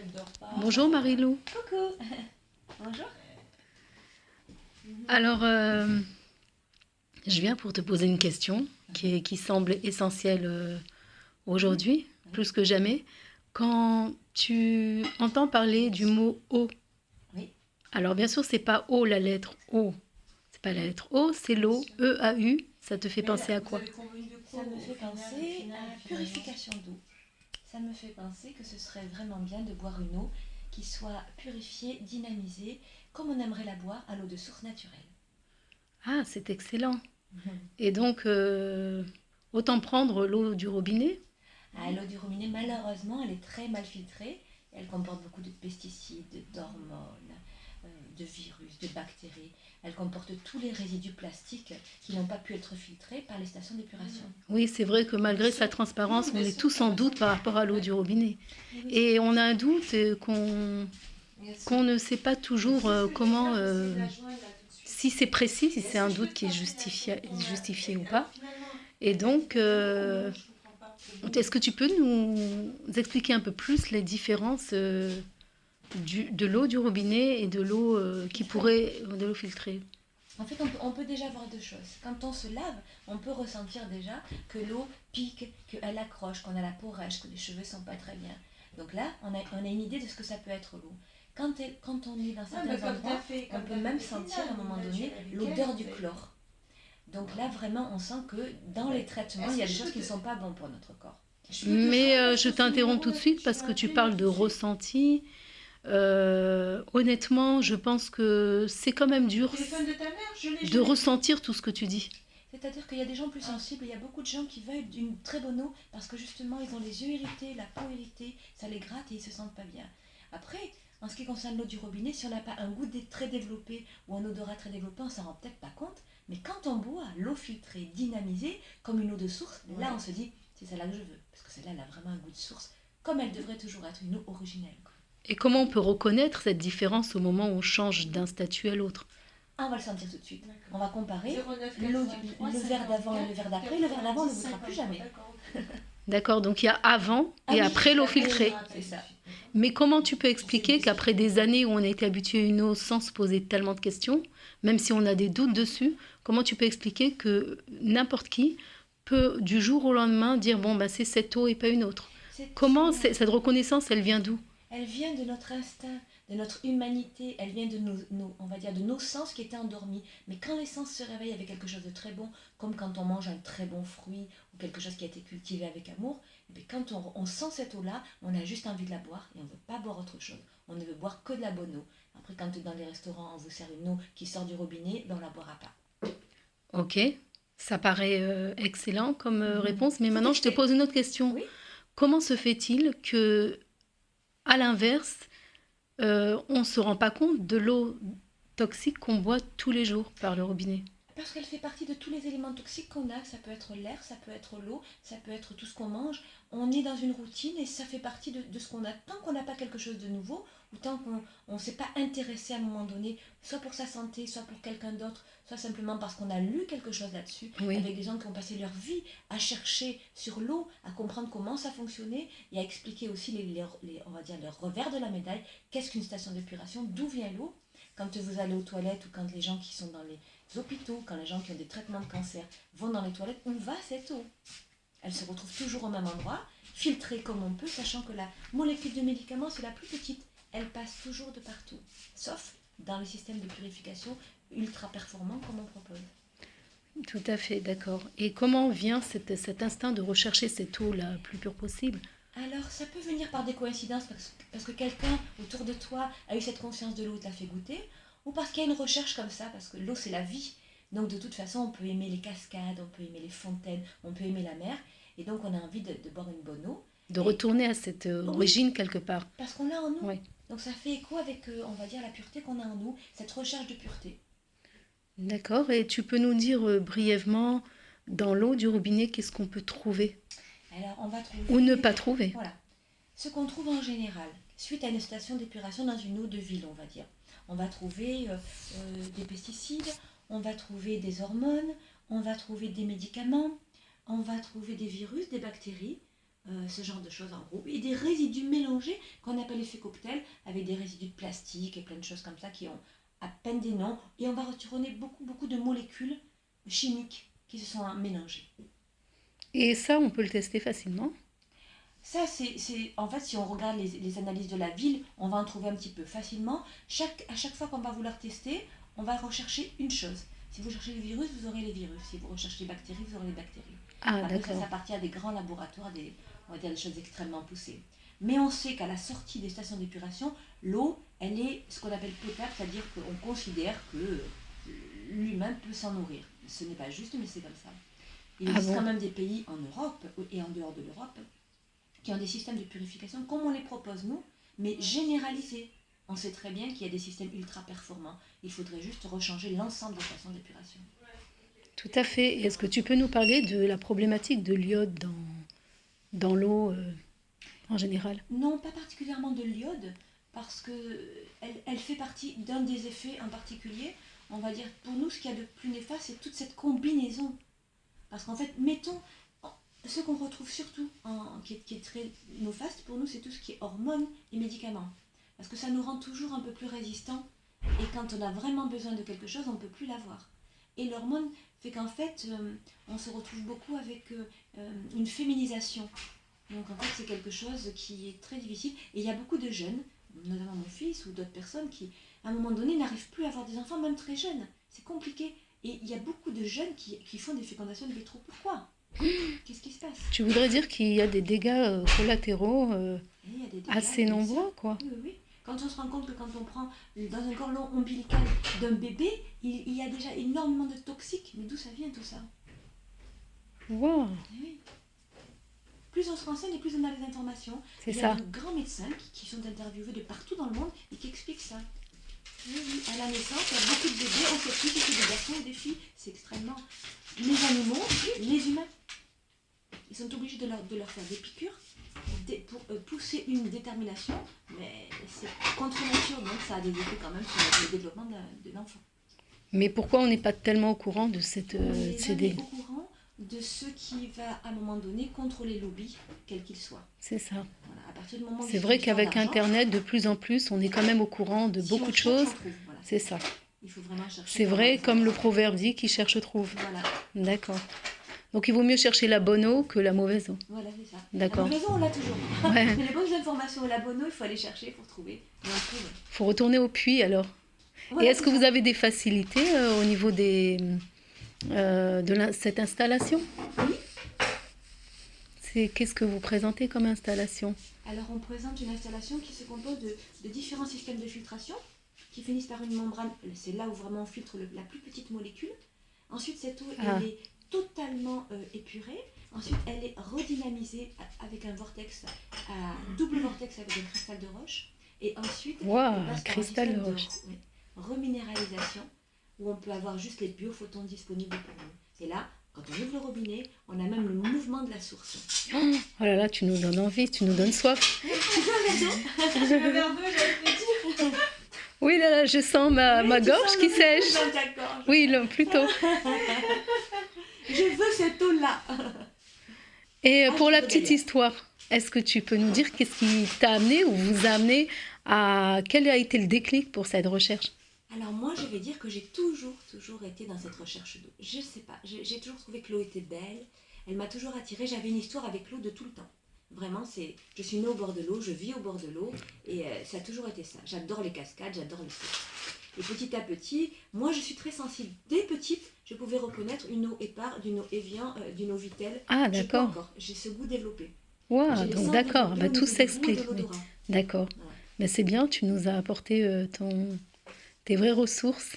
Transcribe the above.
qu'elle dort pas. Bonjour Marie-Lou. Coucou. Bonjour. Alors, je viens pour te poser une question qui semble essentielle aujourd'hui, plus que jamais. Quand tu entends parler du mot eau, Oui. alors bien sûr, c'est pas eau, la lettre O. C'est pas la lettre O, c'est l'eau, E-A-U. Ça te fait penser à quoi? Ça me fait penser à la purification d'eau. Ça me fait penser que ce serait vraiment bien de boire une eau qui soit purifiée, dynamisée, comme on aimerait la boire à l'eau de source naturelle. Ah, c'est excellent. Et donc, autant prendre l'eau du robinet. Ah, l'eau du robinet, malheureusement, elle est très mal filtrée. Elle comporte beaucoup de pesticides, d'hormones, de virus, de bactéries. Elle comporte tous les résidus plastiques qui n'ont pas pu être filtrés par les stations d'épuration. Oui, c'est vrai que malgré sa transparence, on est tous en doute par rapport à l'eau du robinet. Et on a un doute qu'on ne sait pas toujours comment, si c'est précis, si c'est un doute qui est justifié ou pas. Et donc, est-ce que tu peux nous expliquer un peu plus les différences de l'eau du robinet et de l'eau de l'eau filtrée? En fait, on peut déjà voir deux choses. Quand on se lave, on peut ressentir déjà que l'eau pique, qu'elle accroche, qu'on a la peau rêche, que les cheveux sont pas très bien. Donc là, on a une idée de ce que ça peut être l'eau. Quand on est dans certains endroits, on peut même sentir à un moment donné l'odeur du chlore. Donc là, vraiment, on sent que dans les traitements, il y a des choses qui ne sont pas bonnes pour notre corps. Mais je t'interromps tout de suite parce que tu parles de ressenti. Honnêtement, je pense que c'est quand même dur de ressentir tout ce que tu dis. C'est-à-dire qu'il y a des gens plus sensibles, il y a beaucoup de gens qui veulent une très bonne eau parce que justement ils ont les yeux irrités, la peau irritée, ça les gratte et ils se sentent pas bien. Après, en ce qui concerne l'eau du robinet, si on n'a pas un goût très développé ou un odorat très développé, on s'en rend peut-être pas compte, mais quand on boit l'eau filtrée, dynamisée, comme une eau de source, là on se dit c'est celle-là que je veux, parce que celle-là elle a vraiment un goût de source, comme elle devrait toujours être une eau originelle. Et comment on peut reconnaître cette différence au moment où on change d'un statut à l'autre? On va le sentir tout de suite. On va comparer le verre d'avant et le verre d'après. Le verre d'avant, on ne le goûtera plus jamais. D'accord, donc il y a avant et après l'eau filtrée. C'est ça. Mais comment tu peux expliquer qu'après des années où on a été habitué à une eau sans se poser tellement de questions, même si on a des doutes dessus, comment tu peux expliquer que n'importe qui peut du jour au lendemain dire bon ben c'est cette eau et pas une autre? Comment cette reconnaissance, elle vient d'où? Elle vient de notre instinct, de notre humanité, elle vient de on va dire de nos sens qui étaient endormis. Mais quand les sens se réveillent avec quelque chose de très bon, comme quand on mange un très bon fruit ou quelque chose qui a été cultivé avec amour, et bien quand on sent cette eau-là, on a juste envie de la boire et on ne veut pas boire autre chose. On ne veut boire que de la bonne eau. Après, quand dans les restaurants, on vous sert une eau qui sort du robinet, ben on ne la boira pas. Ok, ça paraît excellent comme réponse, mais maintenant je te pose une autre question. Oui. Comment se fait-il que, à l'inverse, on ne se rend pas compte de l'eau toxique qu'on boit tous les jours par le robinet? Parce qu'elle fait partie de tous les éléments toxiques qu'on a. Ça peut être l'air, ça peut être l'eau, ça peut être tout ce qu'on mange. On est dans une routine et ça fait partie de ce qu'on a. Tant qu'on n'a pas quelque chose de nouveau, ou tant qu'on ne s'est pas intéressé à un moment donné, soit pour sa santé, soit pour quelqu'un d'autre, soit simplement parce qu'on a lu quelque chose là-dessus, Oui. avec des gens qui ont passé leur vie à chercher sur l'eau, à comprendre comment ça fonctionnait et à expliquer aussi on va dire, les revers de la médaille. Qu'est-ce qu'une station d'épuration? D'où vient l'eau? Quand vous allez aux toilettes ou quand les gens qui sont dans les hôpitaux, quand les gens qui ont des traitements de cancer vont dans les toilettes, où va cette eau? Elle se retrouve toujours au même endroit, filtrée comme on peut, sachant que la molécule de médicament, c'est la plus petite. Elle passe toujours de partout, sauf dans les systèmes de purification ultra performants comme on propose. Tout à fait, d'accord. Et comment vient cet instinct de rechercher cette eau la plus pure possible? Alors, ça peut venir par des coïncidences, parce que quelqu'un autour de toi a eu cette conscience de l'eau et te l'a fait goûter, ou parce qu'il y a une recherche comme ça, parce que l'eau c'est la vie. Donc de toute façon, on peut aimer les cascades, on peut aimer les fontaines, on peut aimer la mer, et donc on a envie de boire une bonne eau. De retourner à cette origine quelque part. Parce qu'on l'a en nous. Oui. Donc ça fait écho avec, on va dire, la pureté qu'on a en nous, cette recherche de pureté. D'accord, et tu peux nous dire brièvement, dans l'eau du robinet, qu'est-ce qu'on peut trouver? Alors on va trouver... Ou ne pas trouver. Voilà. Ce qu'on trouve en général, suite à une station d'épuration dans une eau de ville, on va dire. On va trouver des pesticides, on va trouver des hormones, on va trouver des médicaments, on va trouver des virus, des bactéries, ce genre de choses en gros. Et des résidus mélangés qu'on appelle effet cocktail, avec des résidus de plastique et plein de choses comme ça qui ont à peine des noms. Et on va retourner beaucoup de molécules chimiques qui se sont mélangées. Et ça, on peut le tester facilement. Ça, en fait, si on regarde les analyses de la ville, on va en trouver un petit peu facilement. À chaque fois qu'on va vouloir tester, on va rechercher une chose. Si vous cherchez les virus, vous aurez les virus. Si vous recherchez les bactéries, vous aurez les bactéries. Ah, Après, d'accord. ça appartient à des grands laboratoires, on va dire des choses extrêmement poussées. Mais on sait qu'à la sortie des stations d'épuration, l'eau, elle est ce qu'on appelle potable, c'est-à-dire qu'on considère que l'humain peut s'en nourrir. Ce n'est pas juste, mais c'est comme ça. Il existe quand même des pays en Europe et en dehors de l'Europe qui ont des systèmes de purification comme on les propose nous, mais généralisés. On sait très bien qu'il y a des systèmes ultra performants. Il faudrait juste rechanger l'ensemble des stations d'épuration. Tout à fait. Est-ce que tu peux nous parler de la problématique de l'iode dans l'eau en général? Non, pas particulièrement de l'iode, parce qu'elle fait partie d'un des effets en particulier. On va dire, pour nous, ce qu'il y a de plus néfaste, c'est toute cette combinaison. Parce qu'en fait, mettons, ce qu'on retrouve surtout, qui est très néfaste pour nous, c'est tout ce qui est hormones et médicaments. Parce que ça nous rend toujours un peu plus résistants. Et quand on a vraiment besoin de quelque chose, on ne peut plus l'avoir. Et l'hormone fait qu'en fait, on se retrouve beaucoup avec une féminisation. Donc en fait, c'est quelque chose qui est très difficile. Et il y a beaucoup de jeunes, notamment mon fils ou d'autres personnes, qui, à un moment donné, n'arrivent plus à avoir des enfants, même très jeunes. C'est compliqué. Et il y a beaucoup de jeunes qui font des fécondations in vitro. Pourquoi ? Qu'est-ce qui se passe ? Tu voudrais dire qu'il y a des dégâts collatéraux Il y a des dégâts, assez bien nombreux, sûr. quoi. Oui. Quand on se rend compte que quand on prend dans un cordon ombilical d'un bébé, il y a déjà énormément de toxiques. Mais d'où ça vient tout ça ? Wow, Oui. Plus on se renseigne et plus on a des informations. c'est Il y ça. a de grands médecins qui sont interviewés de partout dans le monde et qui expliquent ça. Oui. À la naissance, il y a beaucoup de bébés, on ne sait plus si c'est des garçons ou des filles. C'est extrêmement... Les animaux, les humains, ils sont obligés de leur faire des piqûres pour pousser une détermination, mais c'est contre nature, donc ça a des effets quand même sur le développement de l'enfant. Mais pourquoi on n'est pas tellement au courant de ces On est dégâts? au courant de ce qui va à un moment donné contre les lobbies, quels qu'ils soient. C'est ça. Voilà, à partir du moment où C'est vrai qu'avec Internet, de plus en plus, on est quand même au courant de beaucoup de choses. Voilà. C'est ça. Il faut vraiment chercher. C'est vrai, comme le proverbe dit, qui cherche trouve. Voilà. D'accord. Donc il vaut mieux chercher la bonne eau que la mauvaise eau. Voilà, c'est ça. D'accord. La mauvaise eau, on l'a toujours. Ouais. Mais les bonnes informations, la bonne eau, il faut aller chercher pour trouver. Et on trouve. Faut retourner au puits alors. Voilà, Et est-ce que vous avez des facilités au niveau cette installation? Oui. Qu'est-ce que vous présentez comme installation? Alors on présente une installation qui se compose de différents systèmes de filtration qui finissent par une membrane. C'est là où vraiment on filtre la plus petite molécule. Ensuite, cette eau, elle est totalement épurée. Ensuite, elle est redynamisée avec un vortex, double vortex avec un cristal de roche. Et ensuite, Wow, on passe par cristal de roche. reminéralisation, où on peut avoir juste les biophotons disponibles pour nous. Et là, quand on ouvre le robinet, on a même le mouvement de la source. Oh là là, tu nous donnes envie, tu nous donnes soif. Tu veux un verre d'eau? Je veux un verre d'eau, j'ai apprécié. Oui, là, je sens ma gorge qui sèche. Dans ta gorge. Oui, plutôt. Je veux cette eau-là. Et pour la petite histoire, est-ce que tu peux nous dire qu'est-ce qui t'a amené ou vous a amené à... Quel a été le déclic pour cette recherche? Alors moi, je vais dire que j'ai toujours été dans cette recherche d'eau. Je sais pas, j'ai toujours trouvé que l'eau était belle. Elle m'a toujours attirée. J'avais une histoire avec l'eau de tout le temps. Vraiment, je suis née au bord de l'eau, je vis au bord de l'eau. Et ça a toujours été ça. J'adore les cascades, j'adore les sources. Et petit à petit, moi je suis très sensible. Dès petite, je pouvais reconnaître une eau épars, d'une eau Evian, d'une eau Vittel. Ah, d'accord. J'ai ce goût développé. Wow, donc d'accord, tout s'explique. D'accord. Ouais. Mais c'est bien, tu nous as apporté tes vraies ressources.